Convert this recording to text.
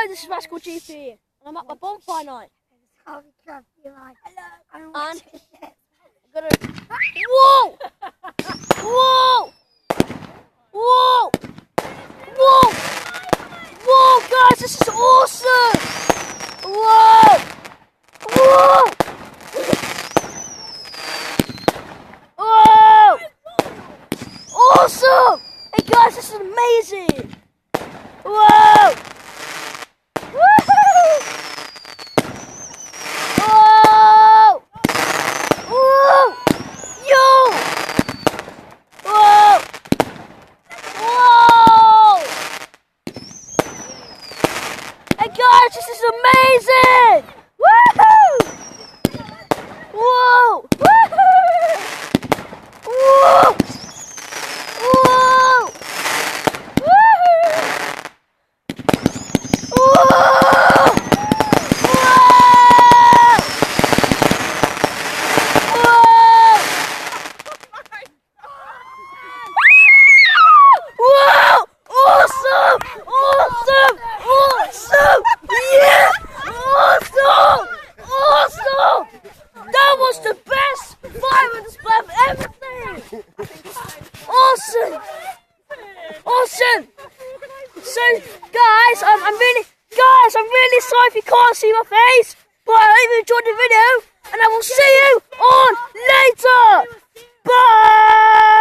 this is Rascal GP, and I'm at my bonfire night. Hello. And I'm gonna. Whoa! Whoa! Whoa! Whoa! Whoa, guys, this is awesome! Whoa! Whoa! Whoa! Awesome! Hey guys, this is amazing! Whoa! Woohoo! Whoa! Whoa! Yo! Whoa! Whoa! Hey guys, this is amazing! Woohoo! Whoa! Woohoo! Whoa! Whoa! Woohoo! Whoa! Whoa! Awesome! Awesome! Awesome! Yeah! Awesome! Awesome! That was the best fireman display I've ever seen! Awesome! Awesome! So, guys, I'm really sorry if you can't see my face, but I hope you enjoyed the video, and I will see you on later! Bye!